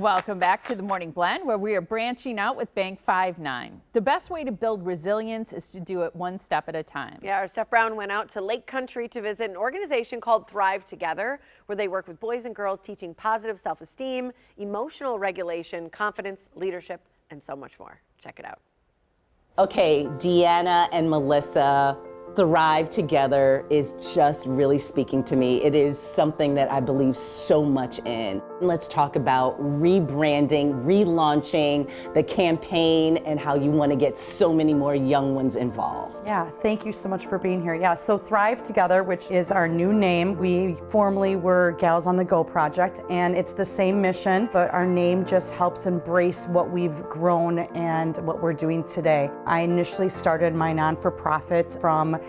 Welcome back to the Morning Blend, where we are branching out with Bank 5-9. The best way to build resilience is to do it one step at a time. Yeah, our Steph Brown went out to Lake Country to visit an organization called Thrive Together, where they work with boys and girls teaching positive self-esteem, emotional regulation, confidence, leadership, and so much more. Check it out. Okay, Deanna and Melissa, Thrive Together is just really speaking to me. It is something that I believe so much in. Let's talk about rebranding, relaunching the campaign, and how you want to get so many more young ones involved. Yeah, thank you so much for being here. Yeah, so Thrive Together, which is our new name. We formerly were Gals on the Go Project, and it's the same mission, but our name just helps embrace what we've grown and what we're doing today. I initially started my non-for-profit from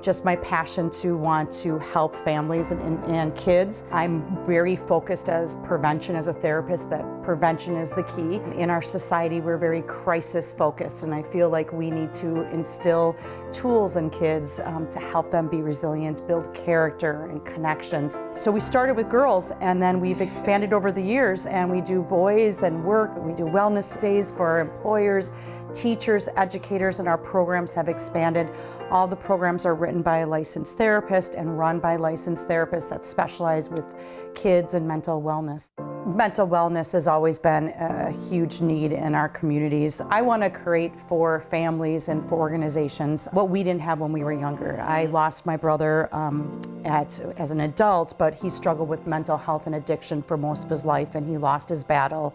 just my passion to want to help families and kids. I'm very focused as prevention as a therapist, that prevention is the key. In our society, we're very crisis focused, and I feel like we need to instill tools in kids to help them be resilient, build character and connections. So we started with girls, and then we've expanded over the years, and we do boys and work. We do wellness days for our employers, teachers, educators, and our programs have expanded. All the programs are written by a licensed therapist and run by licensed therapists that specialize with kids and mental wellness. Mental wellness has always been a huge need in our communities. I want to create for families and for organizations what we didn't have when we were younger. I lost my brother as an adult, but he struggled with mental health and addiction for most of his life, and he lost his battle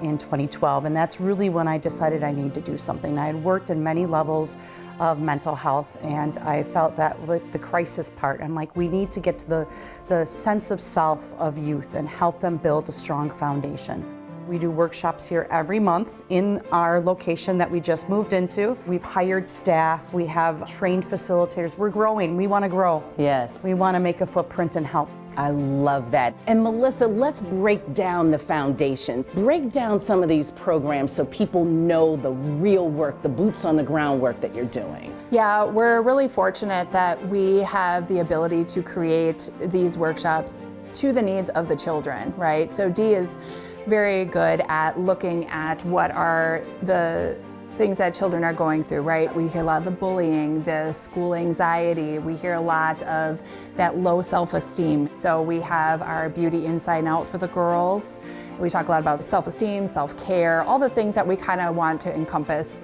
in 2012. And that's really when I decided I need to do something. I had worked in many levels of mental health, and I felt that with the crisis part, I'm like, we need to get to the sense of self of youth and help them build a strong foundation. We do workshops here every month in our location that we just moved into. We've hired staff, we have trained facilitators. We're growing, we want to grow. Yes. We want to make a footprint and help. I love that. And Melissa, let's break down the foundations. Break down some of these programs so people know the real work, the boots on the ground work that you're doing. Yeah, we're really fortunate that we have the ability to create these workshops to the needs of the children, right? So Dee is very good at looking at what are the things that children are going through, right? We hear a lot of the bullying, the school anxiety. We hear a lot of that low self-esteem. So we have our Beauty Inside and Out for the girls. We talk a lot about self-esteem, self-care, all the things that we kind of want to encompass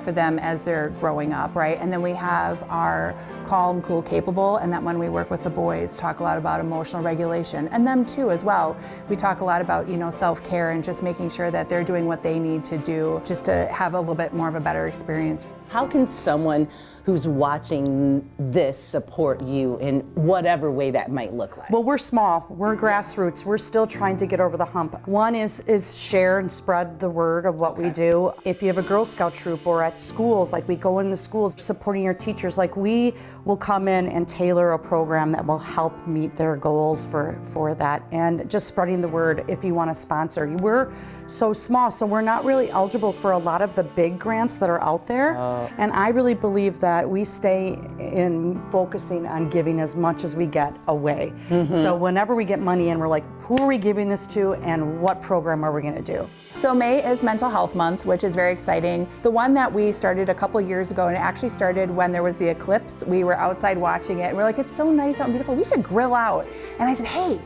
for them as they're growing up, right? And then we have our Calm, Cool, Capable, and that one we work with the boys, talk a lot about emotional regulation, and them too as well. We talk a lot about, self-care and just making sure that they're doing what they need to do just to have a little bit more of a better experience. How can someone who's watching this support you in whatever way that might look like? Well, we're small, we're grassroots, we're still trying to get over the hump. One is share and spread the word of what we do. If you have a Girl Scout troop or at schools, like we go in the schools supporting your teachers, like we will come in and tailor a program that will help meet their goals for that. And just spreading the word if you want to sponsor. We're so small, so we're not really eligible for a lot of the big grants that are out there. And I really believe that we stay in focusing on giving as much as we get away. So whenever we get money in, we're like, who are we giving this to and what program are we going to do? So May is Mental Health Month, which is very exciting. The one that we started a couple years ago, and it actually started when there was the eclipse. We were outside watching it, and we're like, it's so nice out and beautiful. We should grill out. And I said, hey,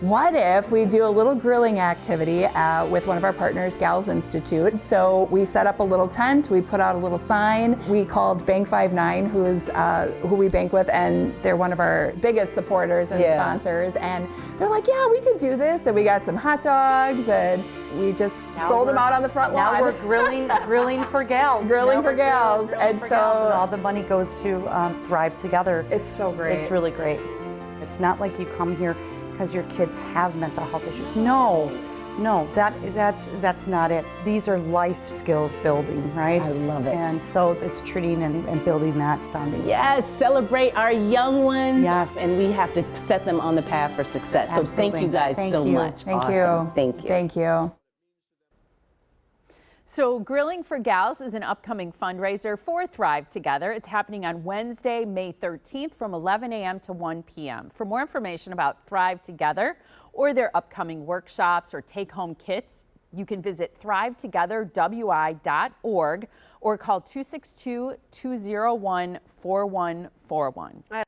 what if we do a little grilling activity with one of our partners, Gals Institute? So we set up a little tent, we put out a little sign. We called Bank 5-9, who we bank with, and they're one of our biggest supporters and sponsors. And they're like, yeah, we could do this. And we got some hot dogs, and we just sold them out on the front lawn. Now we're grilling for gals. Grilling for gals. And so all the money goes to Thrive Together. It's so great. It's really great. It's not like you come here because your kids have mental health issues. No, that's not it. These are life skills building, right? I love it. And so it's treating and building that foundation. Yes, celebrate our young ones. Yes. And we have to set them on the path for success. Absolutely. So thank you guys so much. Thank Awesome. you. Thank you. Thank you. So Grilling for Gals is an upcoming fundraiser for Thrive Together. It's happening on Wednesday, May 13th from 11 a.m. to 1 p.m. For more information about Thrive Together or their upcoming workshops or take-home kits, You can visit thrivetogetherwi.org or call 262-201-4141.